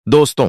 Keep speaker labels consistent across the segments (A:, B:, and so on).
A: दोस्तों,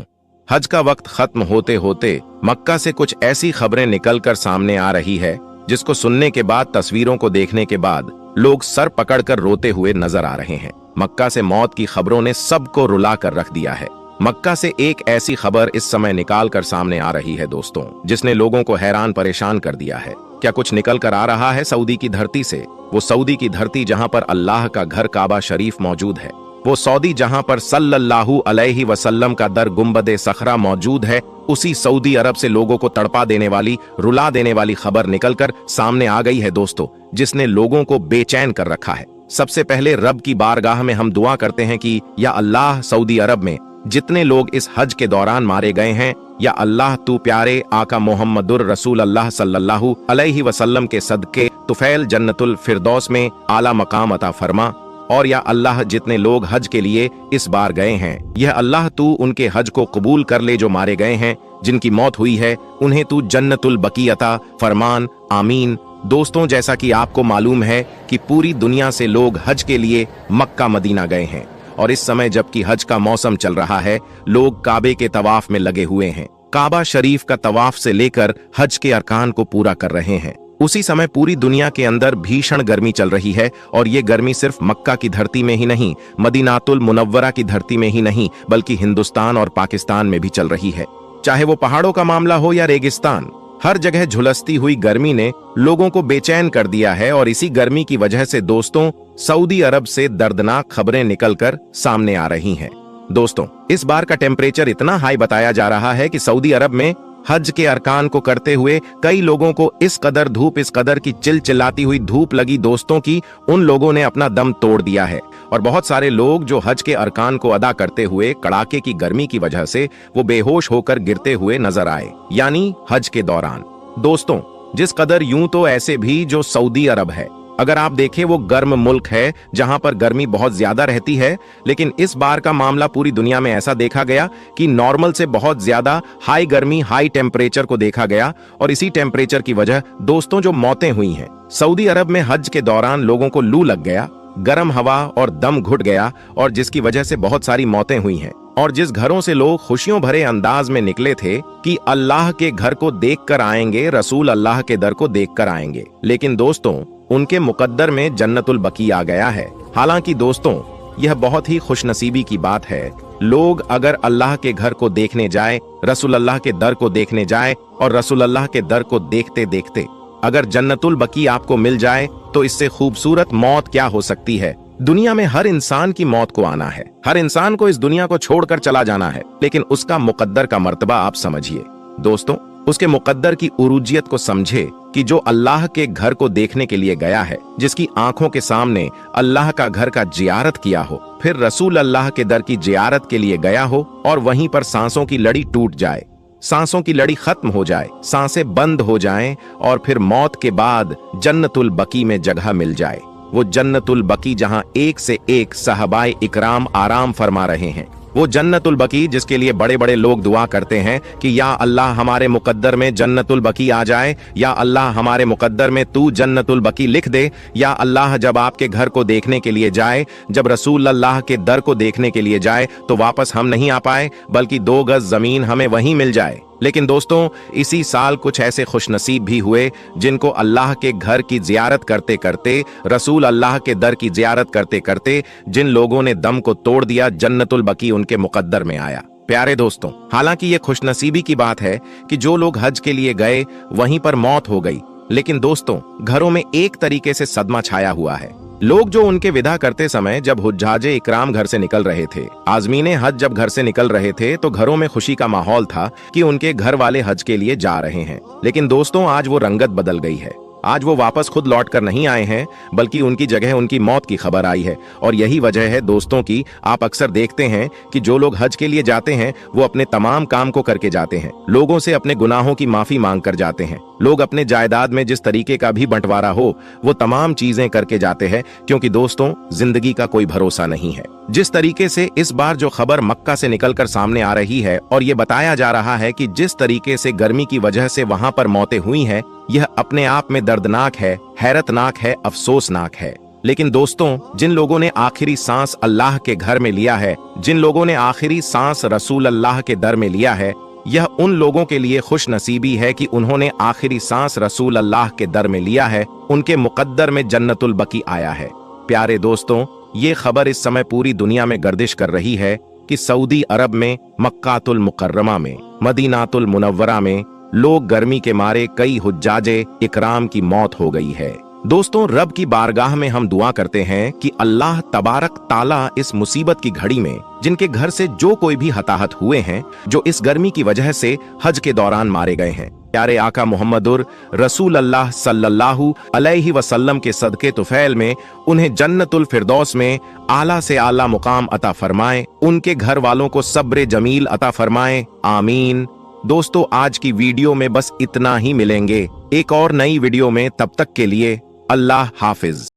A: हज का वक्त खत्म होते होते मक्का से कुछ ऐसी खबरें निकलकर सामने आ रही है जिसको सुनने के बाद, तस्वीरों को देखने के बाद लोग सर पकड़कर रोते हुए नजर आ रहे हैं। मक्का से मौत की खबरों ने सबको रुला कर रख दिया है। मक्का से एक ऐसी खबर इस समय निकाल कर सामने आ रही है दोस्तों, जिसने लोगों को हैरान परेशान कर दिया है। क्या कुछ निकल कर आ रहा है सऊदी की धरती से? वो सऊदी की धरती जहां पर अल्लाह का घर काबा शरीफ मौजूद है, वो सऊदी जहां पर सल्लल्लाहु अलैहि वसल्लम का दर गुंबदे सखरा मौजूद है, उसी सऊदी अरब से लोगों को तड़पा देने वाली, रुला देने वाली खबर निकलकर सामने आ गई है दोस्तों, जिसने लोगों को बेचैन कर रखा है। सबसे पहले रब की बारगाह में हम दुआ करते हैं कि या अल्लाह, सऊदी अरब में जितने लोग इस हज के दौरान मारे गए हैं, या अल्लाह तू प्यारे आका मोहम्मदुर रसूल अल्लाह सल्लल्लाहु अलैहि वसल्लम के सदके तुफैल जन्नतुल फिरदौस में आला मकाम अता फरमा। और या अल्लाह, जितने लोग हज के लिए इस बार गए हैं, यह अल्लाह तू उनके हज को कबूल कर ले। जो मारे गए हैं, जिनकी मौत हुई है, उन्हें तू जन्नतुल बकी अता फरमान, आमीन। दोस्तों, जैसा कि आपको मालूम है कि पूरी दुनिया से लोग हज के लिए मक्का मदीना गए हैं, और इस समय जबकि हज का मौसम चल रहा है, लोग काबे के तवाफ में लगे हुए हैं। काबा शरीफ का तवाफ से लेकर हज के अरकान को पूरा कर रहे हैं। उसी समय पूरी दुनिया के अंदर भीषण गर्मी चल रही है, और ये गर्मी सिर्फ मक्का की धरती में ही नहीं, मदीनातुल मुनव्वरा की धरती में ही नहीं, बल्कि हिंदुस्तान और पाकिस्तान में भी चल रही है। चाहे वो पहाड़ों का मामला हो या रेगिस्तान, हर जगह झुलसती हुई गर्मी ने लोगों को बेचैन कर दिया है। और इसी गर्मी की वजह से दोस्तों, सऊदी अरब से दर्दनाक खबरें निकलकर सामने आ रही हैं। दोस्तों, इस बार का टेम्परेचर इतना हाई बताया जा रहा है कि सऊदी अरब में हज के अरकान को करते हुए कई लोगों को इस कदर धूप, इस कदर की चिल्लाती हुई धूप लगी दोस्तों की उन लोगों ने अपना दम तोड़ दिया है। और बहुत सारे लोग जो हज के अरकान को अदा करते हुए कड़ाके की गर्मी की वजह से वो बेहोश होकर गिरते हुए नजर आए, यानी हज के दौरान। दोस्तों, जिस कदर यूं तो ऐसे भी जो सऊदी अरब है, अगर आप देखें, वो गर्म मुल्क है जहां पर गर्मी बहुत ज्यादा रहती है, लेकिन इस बार का मामला पूरी दुनिया में ऐसा देखा गया कि नॉर्मल से बहुत ज्यादा हाई गर्मी, हाई टेम्परेचर को देखा गया। और इसी टेम्परेचर की वजह दोस्तों जो मौतें हुई हैं, सऊदी अरब में हज के दौरान लोगों को लू लग गया, गर्म हवा और दम घुट गया, और जिसकी वजह से बहुत सारी मौतें हुई हैं। और जिस घरों से लोग खुशियों भरे अंदाज में निकले थे कि अल्लाह के घर को देखकर आएंगे, रसूल अल्लाह के दर को देखकर आएंगे, लेकिन दोस्तों उनके मुकद्दर में जन्नतुल बकी आ गया है। हालांकि दोस्तों, यह बहुत ही खुशनसीबी की बात है। लोग अगर अल्लाह के घर को देखने जाए, रसूल अल्लाह के दर को देखने जाए, और रसूल अल्लाह के दर को देखते देखते अगर जन्नतुल बकी आपको मिल जाए, तो इससे खूबसूरत मौत क्या हो सकती है। दुनिया में हर इंसान की मौत को आना है, हर इंसान को इस दुनिया को छोड़कर चला जाना है, लेकिन उसका मुकद्दर का मर्तबा आप समझिए दोस्तों, उसके मुकद्दर की उरूजियत को समझे कि जो अल्लाह के घर को देखने के लिए गया है, जिसकी आंखों के सामने अल्लाह का घर का जियारत किया हो, फिर रसूल अल्लाह के दर की जियारत के लिए गया हो, और वहीं पर सांसों की लड़ी टूट जाए, सांसों की लड़ी खत्म हो जाए, सांसें बंद हो जाएं, और फिर मौत के बाद जन्नतुल बकी में जगह मिल जाए। वो जन्नतुल बकी जहां एक से एक सहाबाए इकराम आराम फरमा रहे हैं, वो जन्नतुल बकी जिसके लिए बड़े बड़े लोग दुआ करते हैं कि या अल्लाह हमारे मुकद्दर में जन्नतुल बकी आ जाए, या अल्लाह हमारे मुकद्दर में तू जन्नतुल बकी लिख दे, या अल्लाह जब आपके घर को देखने के लिए जाए, जब रसूल अल्लाह के दर को देखने के लिए जाए, तो वापस हम नहीं आ पाए, बल्कि 2 गज जमीन हमें वहीं मिल जाए। लेकिन दोस्तों, इसी साल कुछ ऐसे खुशनसीब भी हुए जिनको अल्लाह के घर की जियारत करते करते, रसूल अल्लाह के दर की जियारत करते करते, जिन लोगों ने दम को तोड़ दिया, जन्नतुल बकी उनके मुकद्दर में आया। प्यारे दोस्तों, हालांकि ये खुशनसीबी की बात है कि जो लोग हज के लिए गए वहीं पर मौत हो गई, लेकिन दोस्तों घरों में एक तरीके से सदमा छाया हुआ है। लोग जो उनके विदा करते समय जब हुज्जाजे इकराम घर से निकल रहे थे, आज़मीने हज जब घर से निकल रहे थे, तो घरों में खुशी का माहौल था कि उनके घर वाले हज के लिए जा रहे हैं। लेकिन दोस्तों, आज वो रंगत बदल गई है। आज वो वापस खुद लौट कर नहीं आए हैं, बल्कि उनकी जगह उनकी मौत की खबर आई है। और यही वजह है दोस्तों की आप अक्सर देखते हैं कि जो लोग हज के लिए जाते हैं, वो अपने तमाम काम को करके जाते हैं, लोगों से अपने गुनाहों की माफी मांग कर जाते हैं। लोग अपने जायदाद में जिस तरीके का भी बंटवारा हो, वो तमाम चीजें करके जाते हैं, क्योंकि दोस्तों जिंदगी का कोई भरोसा नहीं है। जिस तरीके से इस बार जो खबर मक्का से निकलकर सामने आ रही है, और ये बताया जा रहा है कि जिस तरीके से गर्मी की वजह से वहां पर मौतें हुई हैं, यह अपने आप में दर्दनाक है, हैरतनाक है, अफसोसनाक है। लेकिन दोस्तों, जिन लोगों ने आखिरी सांस अल्लाह के घर में लिया है, जिन लोगों ने आखिरी सांस रसूल अल्लाह के दर में लिया है, यह उन लोगों के लिए खुश नसीबी है कि उन्होंने आखिरी सांस रसूल अल्लाह के दर में लिया है। उनके मुकद्दर में जन्नतुल बकी आया है। प्यारे दोस्तों, ये खबर इस समय पूरी दुनिया में गर्दिश कर रही है कि सऊदी अरब में मक्कातुल मुकर्रमा में, मदीनातुल मुनव्वरा में लोग गर्मी के मारे कई हुज्जाजे इकराम की मौत हो गई है। दोस्तों, रब की बारगाह में हम दुआ करते हैं कि अल्लाह तबारक ताला इस मुसीबत की घड़ी में जिनके घर से जो कोई भी हताहत हुए हैं, जो इस गर्मी की वजह से हज के दौरान मारे गए हैं, प्यारे आका मोहम्मदुर रसूल अल्लाह सल्लल्लाहु अलैहि वसल्लम के सदके तुफैल में उन्हें जन्नतुल फिरदौस में आला से आला मुकाम अता फरमाए, उनके घर वालों को सब्र जमील अता फरमाए, आमीन। दोस्तों, आज की वीडियो में बस इतना ही। मिलेंगे एक और नई वीडियो में, तब तक के लिए अल्लाह हाफिज।